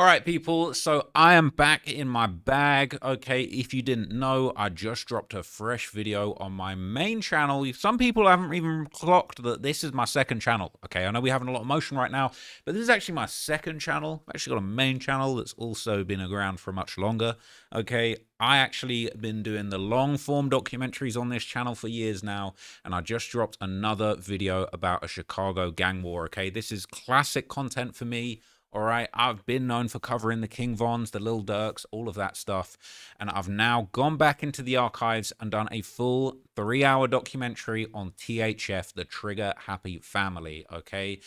All right, people, so I am back in my bag, okay? If you didn't know, I just dropped a fresh video on my main channel. Some people haven't even clocked that this is my second channel, okay? I know we're having a lot of motion right now, but this is actually my second channel. I've actually got a main channel that's also been around for much longer, okay? I actually been doing the long-form documentaries on this channel for years now, and I just dropped another video about a Chicago gang war, okay? This is classic content for me. All right, I've been known for covering the King Vons, the Lil Durks, all of that stuff. And I've now gone back into the archives and done a full 3-hour documentary on THF, the Trigger Happy Family, okay?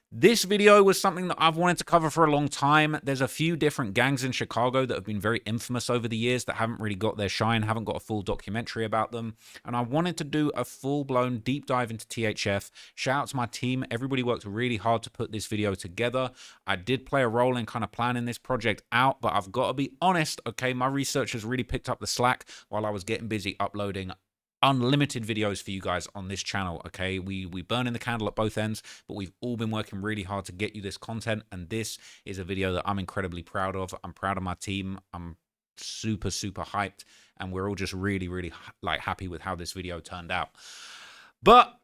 This video was something that I've wanted to cover for a long time. There's a few different gangs in Chicago that have been very infamous over the years that haven't really got their shine, haven't got a full documentary about them. And I wanted to do a full-blown deep dive into THF. Shout out to my team. Everybody worked really hard to put this video together. I did play a role in kind of planning this project out, but I've got to be honest, okay, my researchers really picked up the slack while I was getting busy uploading unlimited videos for you guys on this channel, okay? We burning the candle at both ends, but we've all been working really hard to get you this content, and this is a video that I'm incredibly proud of. I'm proud of my team. I'm super hyped, and we're all just really like happy with how this video turned out. But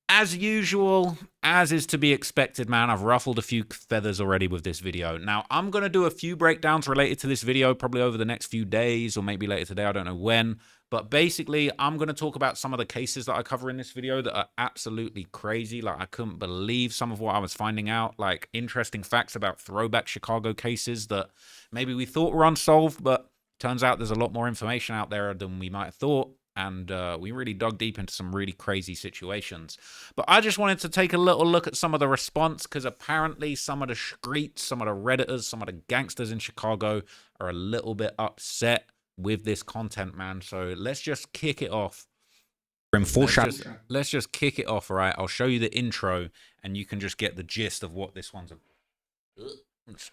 as usual, as is to be expected, man, I've ruffled a few feathers already with this video. Now, I'm going to do a few breakdowns related to this video probably over the next few days or maybe later today. I don't know when. But basically, I'm going to talk about some of the cases that I cover in this video that are absolutely crazy. Like, I couldn't believe some of what I was finding out. Like, interesting facts about throwback Chicago cases that maybe we thought were unsolved, but turns out there's a lot more information out there than we might have thought. And we really dug deep into some really crazy situations. But I just wanted to take a little look at some of the response, because apparently some of the streets, some of the Redditors, some of the gangsters in Chicago are a little bit upset with this content, man. So let's just kick it off. Let's just kick it off, all right? I'll show you the intro, and you can just get the gist of what this one's about.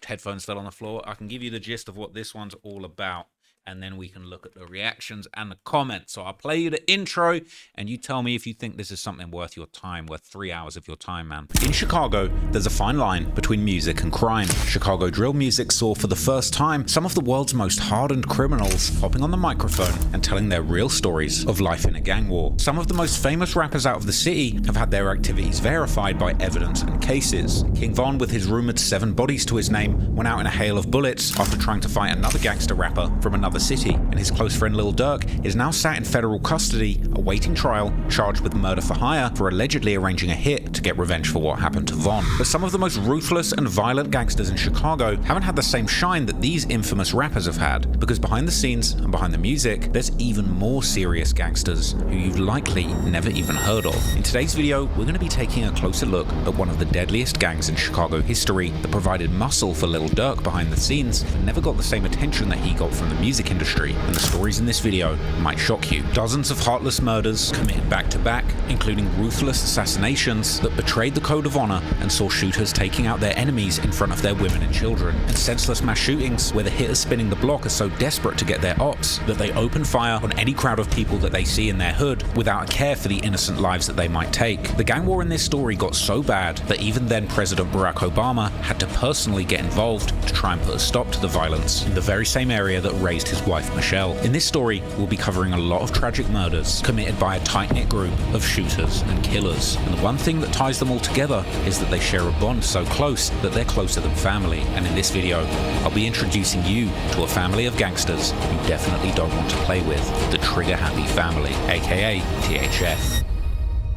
Headphones still on the floor. I can give you the gist of what this one's all about, and then we can look at the reactions and the comments. So I'll play you the intro, and you tell me if you think this is something worth your time, worth 3 hours of your time, man. In Chicago, there's a fine line between music and crime. Chicago drill music saw for the first time some of the world's most hardened criminals hopping on the microphone and telling their real stories of life in a gang war. Some of the most famous rappers out of the city have had their activities verified by evidence and cases. King Von, with his rumored 7 bodies to his name, went out in a hail of bullets after trying to fight another gangster rapper from another city, and his close friend Lil Durk is now sat in federal custody awaiting trial, charged with murder for hire for allegedly arranging a hit to get revenge for what happened to Von. But some of the most ruthless and violent gangsters in Chicago haven't had the same shine that these infamous rappers have had, because behind the scenes and behind the music, there's even more serious gangsters who you've likely never even heard of. In today's video, we're going to be taking a closer look at one of the deadliest gangs in Chicago history that provided muscle for Lil Durk behind the scenes, but never got the same attention that he got from the music industry, and the stories in this video might shock you. Dozens of heartless murders committed back to back, including ruthless assassinations that betrayed the code of honor and saw shooters taking out their enemies in front of their women and children, and senseless mass shootings where the hitters spinning the block are so desperate to get their ops that they open fire on any crowd of people that they see in their hood without a care for the innocent lives that they might take. The gang war in this story got so bad that even then President Barack Obama had to personally get involved to try and put a stop to the violence in the very same area that raised his wife Michelle. In this story, we'll be covering a lot of tragic murders committed by a tight-knit group of shooters and killers. And the one thing that ties them all together is that they share a bond so close that they're closer than family. And in this video, I'll be introducing you to a family of gangsters you definitely don't want to play with, the Trigger Happy Family, aka THF.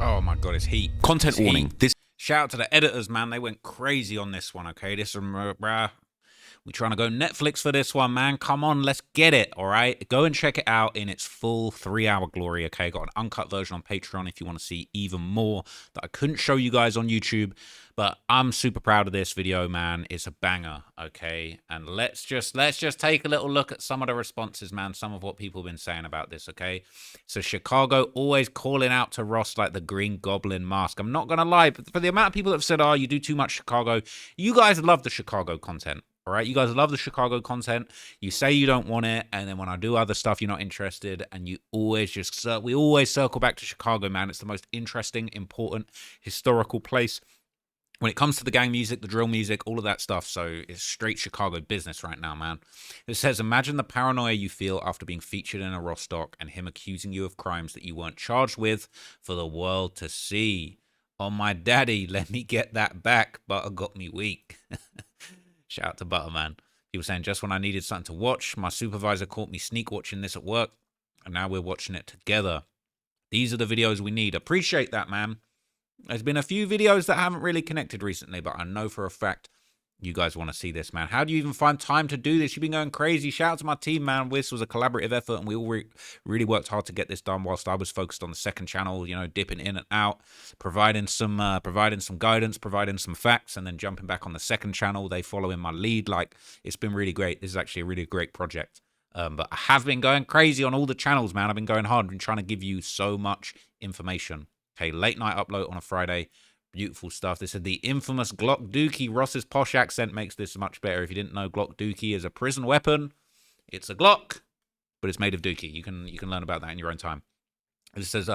Oh my god, it's heat. Content warning. This shout out to the editors, man. They went crazy on this one, okay? This one, we're trying to go Netflix for this one, man. Come on, let's get it, all right? Go and check it out in its full 3-hour glory, okay? Got an uncut version on Patreon if you want to see even more that I couldn't show you guys on YouTube. But I'm super proud of this video, man. It's a banger, okay? And let's just take a little look at some of the responses, man. Some of what people have been saying about this, okay? So Chicago always calling out to Ross like the Green Goblin mask. I'm not going to lie, but for the amount of people that have said, oh, you do too much Chicago, you guys love the Chicago content. All right, you guys love the Chicago content. You say you don't want it, and then when I do other stuff, you're not interested, and you always we always circle back to Chicago, man. It's the most interesting, important, historical place when it comes to the gang music, the drill music, all of that stuff. So it's straight Chicago business right now, man. It says, imagine the paranoia you feel after being featured in a Ross doc and him accusing you of crimes that you weren't charged with for the world to see. Oh, my daddy, let me get that back. Butter got me weak. Shout out to Butter, man. He was saying, just when I needed something to watch, my supervisor caught me sneak watching this at work, and now we're watching it together. These are the videos we need. Appreciate that, man. There's been a few videos that haven't really connected recently, but I know for a fact you guys want to see this, man. How do you even find time to do this? You've been going crazy. Shout out to my team, man. This was a collaborative effort, and we all really worked hard to get this done whilst I was focused on the second channel, you know, dipping in and out, providing some guidance, providing some facts, and then jumping back on the second channel. They follow in my lead. Like, it's been really great. This is actually a really great project. But I have been going crazy on all the channels, man. I've been going hard. I've been trying to give you so much information. Okay, late night upload on a Friday. Beautiful stuff. They said the infamous Glock Dookie. Ross's posh accent makes this much better. If you didn't know, Glock Dookie is a prison weapon. It's a Glock, but it's made of Dookie. You can learn about that in your own time. It says,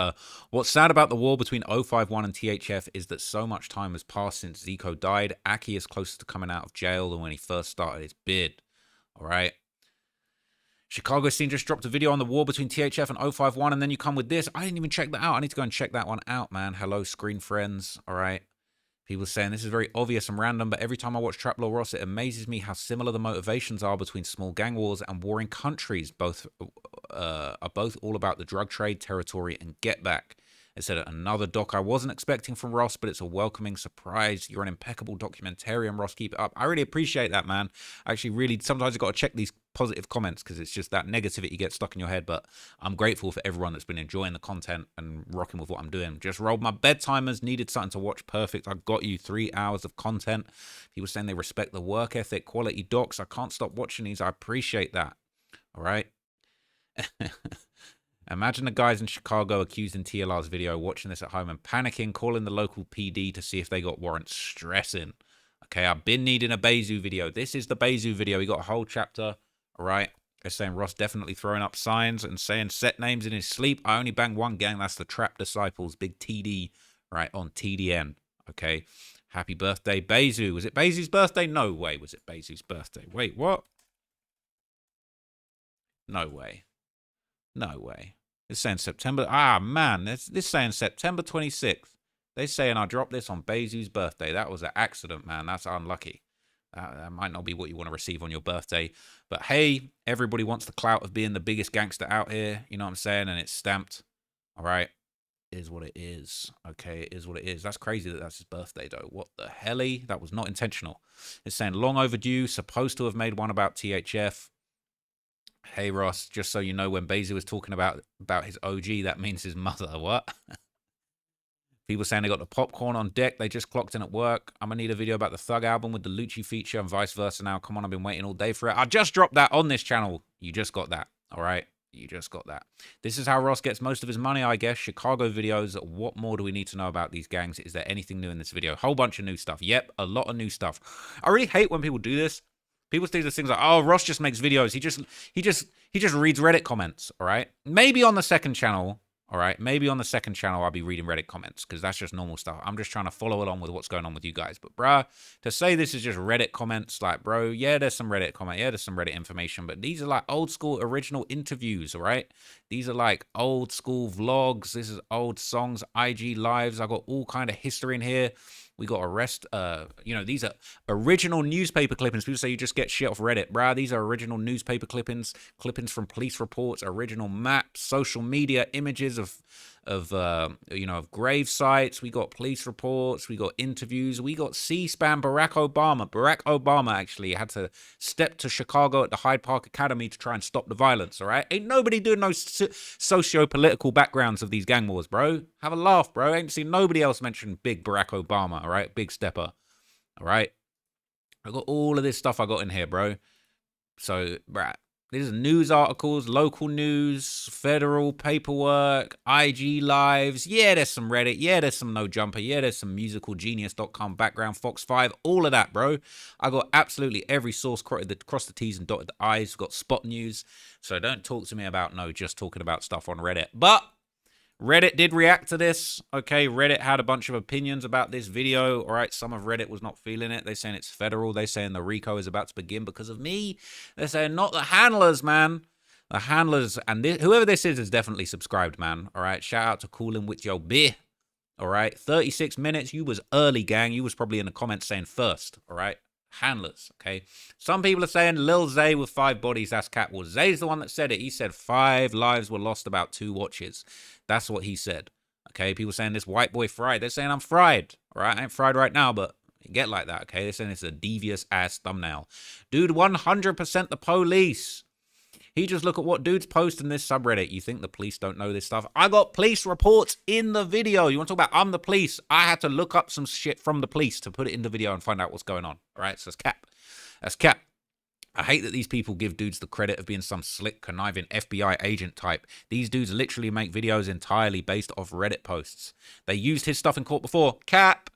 what's sad about the war between 051 and THF is that so much time has passed since Zico died. Aki is closer to coming out of jail than when he first started his bid. All right. Chicago scene just dropped a video on the war between THF and 051, and then you come with this. I didn't even check that out. I need to go and check that one out, man. Hello, screen friends. All right. People saying this is very obvious and random, but every time I watch Trap Law Ross, it amazes me how similar the motivations are between small gang wars and warring countries. Both are both all about the drug trade, territory, and get back. It said another doc I wasn't expecting from Ross, but it's a welcoming surprise. You're an impeccable documentarian, Ross. Keep it up. I really appreciate that, man. Actually, really, sometimes I've got to check these positive comments because it's just that negativity gets stuck in your head. But I'm grateful for everyone that's been enjoying the content and rocking with what I'm doing. Just rolled my bedtimers, needed something to watch. Perfect. I got you 3 hours of content. People saying they respect the work ethic, quality docs. I can't stop watching these. I appreciate that. All right. Imagine the guys in Chicago accused in TLR's video watching this at home and panicking, calling the local PD to see if they got warrants, stressing. Okay, I've been needing a Bezu video. This is the Bezu video. We got a whole chapter, all right? They're saying Ross definitely throwing up signs and saying set names in his sleep. I only bang one gang. That's the Trap Disciples, big TD, right, on TDN, okay? Happy birthday, Bezu. Was it Bezu's birthday? No way was it Bezu's birthday. Wait, what? No way. No way. It's saying September. Ah, man. This saying September 26th. They're saying I dropped this on Bezu's birthday. That was an accident, man. That's unlucky. That might not be what you want to receive on your birthday. But hey, everybody wants the clout of being the biggest gangster out here. You know what I'm saying? And it's stamped. All right. It is what it is. Okay, it is what it is. That's crazy that that's his birthday, though. What the helly? That was not intentional. It's saying long overdue. Supposed to have made one about THF. Hey, Ross, just so you know, when Bezu was talking about his OG, that means his mother. What? People saying they got the popcorn on deck. They just clocked in at work. I'm going to need a video about the Thug album with the Lucci feature and vice versa now. Come on, I've been waiting all day for it. I just dropped that on this channel. You just got that, all right? You just got that. This is how Ross gets most of his money, I guess. Chicago videos. What more do we need to know about these gangs? Is there anything new in this video? Whole bunch of new stuff. Yep, a lot of new stuff. I really hate when people do this. People do these things like, oh, Ross just makes videos. He just reads Reddit comments, all right? Maybe on the second channel, all right? Maybe on the second channel I'll be reading Reddit comments because that's just normal stuff. I'm just trying to follow along with what's going on with you guys. But, bruh, to say this is just Reddit comments, like, bro, yeah, there's some Reddit comment. Yeah, there's some Reddit information. But these are like old school original interviews, all right? These are like old school vlogs. This is old songs, IG lives. I got all kind of history in here. We got these are original newspaper clippings. People say you just get shit off Reddit, bruh. These are original newspaper clippings from police reports, original maps, social media images of grave sites. We got police reports. We got interviews. We got C-SPAN Barack Obama. Barack Obama actually had to step to Chicago at the Hyde Park Academy to try and stop the violence, all right? Ain't nobody doing no socio-political backgrounds of these gang wars, bro. Have a laugh, bro. Ain't seen nobody else mention big Barack Obama, all right? Big stepper, all right? I got all of this stuff I got in here, bro. So, bruh. These are news articles, local news, federal paperwork, IG lives. Yeah, there's some Reddit. Yeah, there's some No Jumper. Yeah, there's some musicalgenius.com background, Fox 5, all of that, bro. I got absolutely every source crossed the T's and dotted the I's. Got spot news. So don't talk to me about just talking about stuff on Reddit. But Reddit did react to this. Okay, Reddit had a bunch of opinions about this video. All right, some of Reddit was not feeling it. They're saying it's federal. They're saying the RICO is about to begin because of me. They're saying not the handlers, man. The handlers, and whoever this is definitely subscribed, man. All right, shout out to Coolin' with your beer. All right, 36 minutes. You was early, gang. You was probably in the comments saying first. All right, handlers. Okay, some people are saying Lil Zay with 5 bodies. That's cat. Well, Zay's the one that said it. He said 5 lives were lost, about 2 watches. That's what he said. Okay, people saying this white boy fried. They're saying I'm fried. All right, I ain't fried right now, but get like that. Okay, they're saying it's a devious ass thumbnail. Dude, 100% the police. He just look at what dudes post in this subreddit. You think the police don't know this stuff? I got police reports in the video. You want to talk about I'm the police? I had to look up some shit from the police to put it in the video and find out what's going on. All right, so that's cap. That's cap. I hate that these people give dudes the credit of being some slick, conniving FBI agent type. These dudes literally make videos entirely based off Reddit posts. They used his stuff in court before. Cap.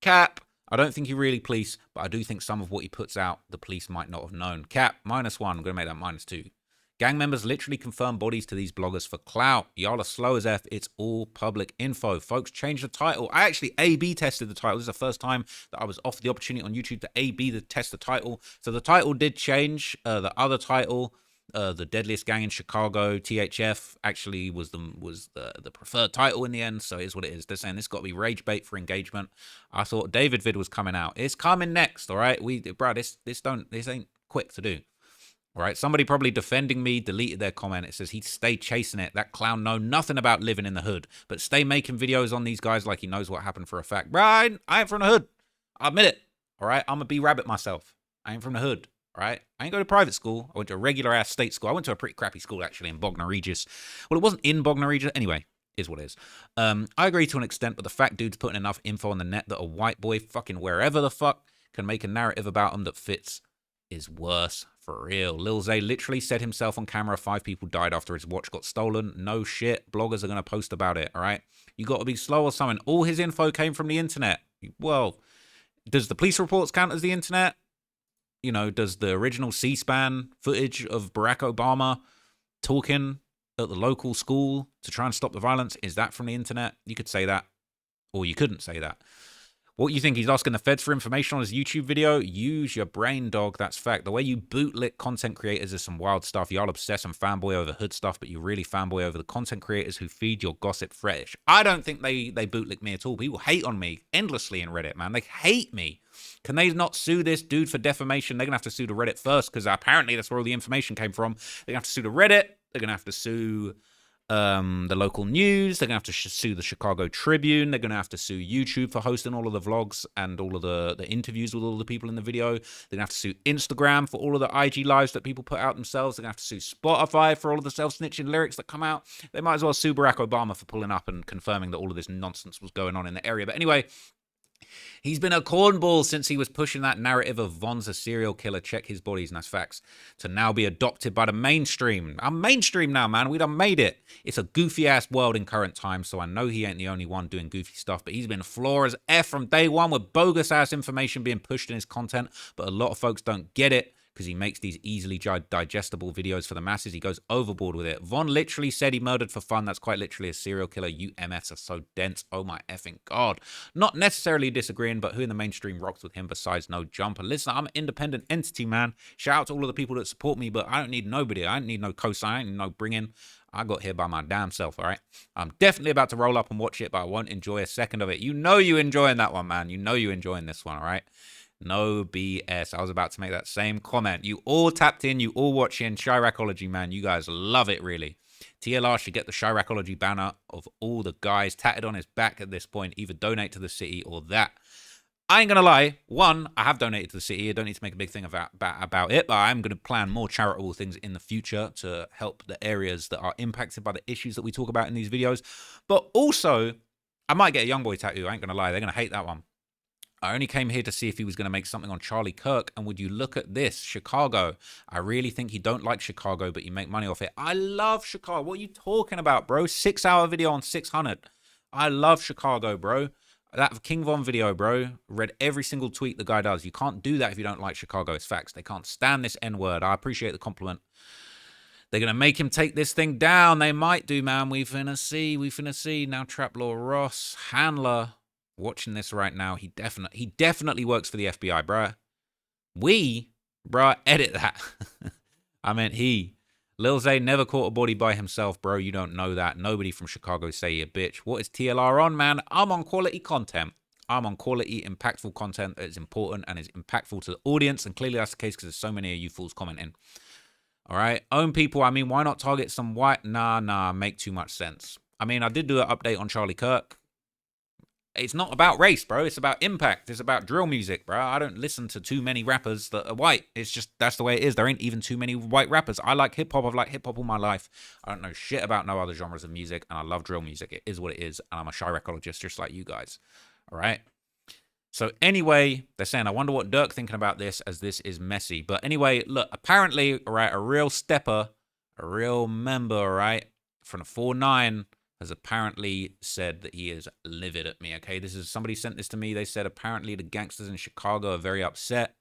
I don't think he really police, but I do think some of what he puts out, the police might not have known. Cap, -1. I'm going to make that -2. Gang members literally confirm bodies to these bloggers for clout. Y'all are slow as F. It's all public info. Folks, change the title. I actually A-B tested the title. This is the first time that I was offered the opportunity on YouTube to A-B test the title. So the title did change. The other title, the Deadliest Gang in Chicago, THF, actually was the preferred title in the end. So here's what it is. They're saying this got to be rage bait for engagement. I thought David vid was coming out. It's coming next, all right? This ain't quick to do. All right, somebody probably defending me deleted their comment. It says he'd stay chasing it. That clown know nothing about living in the hood, but stay making videos on these guys like he knows what happened for a fact. Right, I ain't from the hood. I admit it. All right, I'm a B-rabbit myself. I ain't from the hood. All right, I ain't go to private school. I went to a regular-ass state school. I went to a pretty crappy school, actually, in Bognor Regis. Well, it wasn't in Bognor Regis. Anyway, is what it is. I agree to an extent, but the fact dude's putting enough info on the net that a white boy fucking wherever the fuck can make a narrative about him that fits is worse. For real. Lil Zay literally said himself on camera 5 people died after his watch got stolen. No shit. Bloggers are going to post about it, all right? You got to be slow or something. All his info came from the internet. Well, does the police reports count as the internet? You know, does the original C-SPAN footage of Barack Obama talking at the local school to try and stop the violence, is that from the internet? You could say that, or you couldn't say that. What you think? He's asking the feds for information on his YouTube video? Use your brain, dog. That's fact. The way you bootlick content creators is some wild stuff. Y'all obsess and fanboy over hood stuff, but you really fanboy over the content creators who feed your gossip fresh. I don't think they bootlick me at all. People hate on me endlessly in Reddit, man. They hate me. Can they not sue this dude for defamation? They're going to have to sue the Reddit first, because apparently that's where all the information came from. They're going to have to sue the Reddit. They're going to have to sue the local news. They're gonna have to sue the Chicago Tribune. They're gonna have to sue YouTube for hosting all of the vlogs and all of the interviews with all the people in the video. They're gonna have to sue Instagram for all of the IG lives that people put out themselves. They're gonna have to sue Spotify for all of the self-snitching lyrics that come out. They might as well sue Barack Obama for pulling up and confirming that all of this nonsense was going on in the area. But anyway, he's been a cornball since he was pushing that narrative of Von's a serial killer, check his bodies, and that's facts, to now be adopted by the mainstream. I'm mainstream now, man. We done made it. It's a goofy-ass world in current times, so I know he ain't the only one doing goofy stuff, but he's been floor as F from day one with bogus-ass information being pushed in his content, but a lot of folks don't get it, because he makes these easily digestible videos for the masses. He goes overboard with it. Von literally said he murdered for fun. That's quite literally a serial killer. You MFs are so dense. Oh my effing God. Not necessarily disagreeing, but who in the mainstream rocks with him besides No Jumper? Listen, I'm an independent entity, man. Shout out to all of the people that support me, but I don't need nobody. I don't need no cosign. I don't need no bringing. I got here by my damn self, all right? I'm definitely about to roll up and watch it, but I won't enjoy a second of it. You know you enjoying that one, man. You know you enjoying this one, all right? No BS. I was about to make that same comment. You all tapped in. You all watching Chiracology, man. You guys love it, really. TLR should get the Chiracology banner of all the guys tatted on his back at this point. Either donate to the city or that. I ain't going to lie. One, I have donated to the city. I don't need to make a big thing about it, but I'm going to plan more charitable things in the future to help the areas that are impacted by the issues that we talk about in these videos. But also, I might get a Youngboy tattoo. I ain't going to lie. They're going to hate that one. I only came here to see if he was going to make something on Charlie Kirk, and would you look at this, Chicago. I really think he don't like Chicago, but you make money off it. I love Chicago. What are you talking about, bro? 6-hour video on 600. I love Chicago, bro. That King Von video, bro. Read every single tweet the guy does. You can't do that if you don't like Chicago. It's facts. They can't stand this N-word. I appreciate the compliment. They're going to make him take this thing down. They might do, man. We finna see. We finna see. Now, Traplaw Ross, Handler, watching this right now. He definitely works for the FBI, bruh. Bruh, edit that. I meant he. Lil Zay never caught a body by himself, bro. You don't know that. Nobody from Chicago say you bitch. What is TLR on, man? I'm on quality content. I'm on quality, impactful content that is important and is impactful to the audience. And clearly that's the case because there's so many of you fools commenting. All right. Own people. I mean, why not target some white? Nah. Make too much sense. I mean, I did do an update on Charlie Kirk. It's not about race, bro. It's about impact. It's about drill music, bro. I don't listen to too many rappers that are white. It's just, that's the way it is. There ain't even too many white rappers. I like hip-hop. I've liked hip-hop all my life. I don't know shit about no other genres of music, and I love drill music. It is what it is, and I'm a shy ecologist just like you guys. All right? So anyway, they're saying, I wonder what Dirk thinking about this, as this is messy. But anyway, look, apparently, all right, a real stepper, a real member, all right, from the 4-9 has apparently said that he is livid at me, okay? This is, somebody sent this to me. They said apparently the gangsters in Chicago are very upset.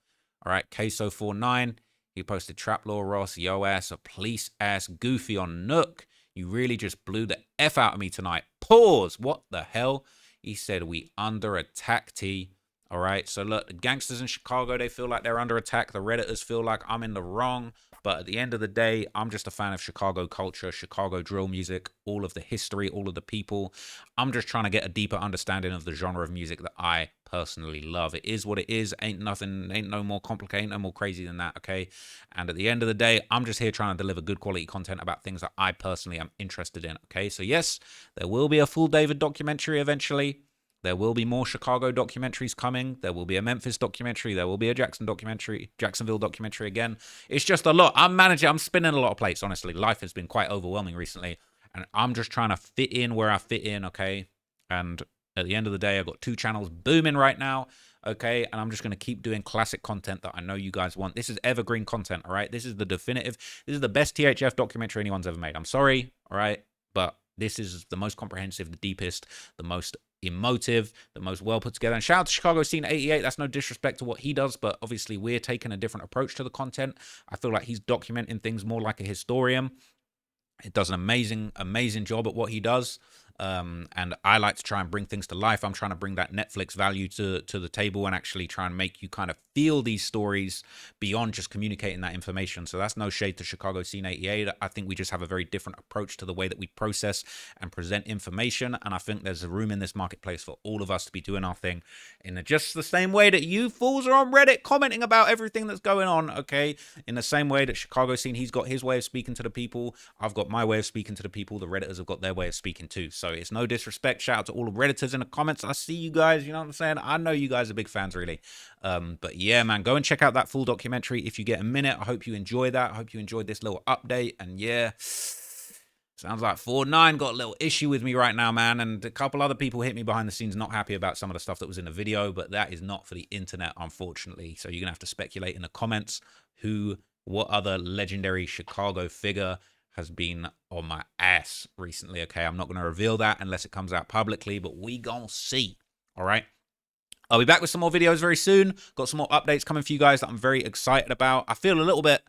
All right, Queso 4-9, he posted Traplaw Ross, yo ass, a police ass goofy on Nook. You really just blew the F out of me tonight. Pause. What the hell? He said we under attack, T. All right, so look, the gangsters in Chicago, they feel like they're under attack. The Redditors feel like I'm in the wrong. But at the end of the day, I'm just a fan of Chicago culture, Chicago drill music, all of the history, all of the people. I'm just trying to get a deeper understanding of the genre of music that I personally love. It is what it is. Ain't no more complicated, no more crazy than that, okay? And at the end of the day, I'm just here trying to deliver good quality content about things that I personally am interested in, okay? So yes, there will be a full David documentary eventually. There will be more Chicago documentaries coming. There will be a Memphis documentary. There will be a Jacksonville documentary again. It's just a lot. I'm spinning a lot of plates, honestly. Life has been quite overwhelming recently. And I'm just trying to fit in where I fit in, okay? And at the end of the day, I've got 2 channels booming right now, okay? And I'm just going to keep doing classic content that I know you guys want. This is evergreen content, all right? This is the definitive. This is the best THF documentary anyone's ever made. I'm sorry, all right? But this is the most comprehensive, the deepest, the most emotive, the most well put together. And shout out to Chicago Scene 88. That's no disrespect to what he does, but obviously we're taking a different approach to the content. I feel like he's documenting things more like a historian. It does an amazing job at what he does. And I like to try and bring things to life. I'm trying to bring that Netflix value to the table and actually try and make you kind of feel these stories beyond just communicating that information. So that's no shade to Chicago Scene 88. I think we just have a very different approach to the way that we process and present information. And I think there's a room in this marketplace for all of us to be doing our thing in just the same way that you fools are on Reddit commenting about everything that's going on, okay? In the same way that Chicago Scene, he's got his way of speaking to the people. I've got my way of speaking to the people. The Redditors have got their way of speaking too. So it's no disrespect. Shout out to all the Redditors in the comments. I see you guys, you know what I'm saying? I know you guys are big fans, really. But yeah, man, go and check out that full documentary if you get a minute. I hope you enjoy that. I hope you enjoyed this little update. And yeah, sounds like 4-9 got a little issue with me right now, man. And a couple other people hit me behind the scenes, not happy about some of the stuff that was in the video. But that is not for the internet, unfortunately. So you're going to have to speculate in the comments what other legendary Chicago figure has been on my ass recently, okay? I'm not going to reveal that unless it comes out publicly, but we gonna see, all right? I'll be back with some more videos very soon. Got some more updates coming for you guys that I'm very excited about. I feel a little bit,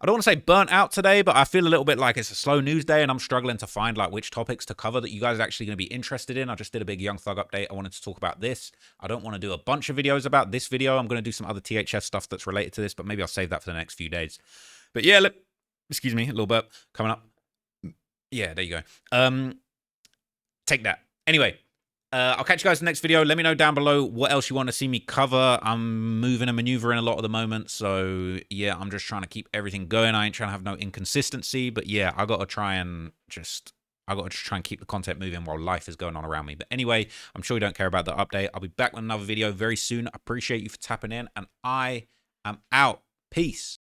I don't want to say burnt out today, but I feel a little bit like it's a slow news day and I'm struggling to find like which topics to cover that you guys are actually going to be interested in. I just did a big Young Thug update. I wanted to talk about this. I don't want to do a bunch of videos about this video. I'm going to do some other THF stuff that's related to this, but maybe I'll save that for the next few days. But yeah, excuse me, a little burp coming up. Yeah, there you go. Take that. Anyway, I'll catch you guys in the next video. Let me know down below what else you want to see me cover. I'm moving and maneuvering a lot at the moment. So yeah, I'm just trying to keep everything going. I ain't trying to have no inconsistency. But yeah, I got to try and keep the content moving while life is going on around me. But anyway, I'm sure you don't care about the update. I'll be back with another video very soon. I appreciate you for tapping in and I am out. Peace.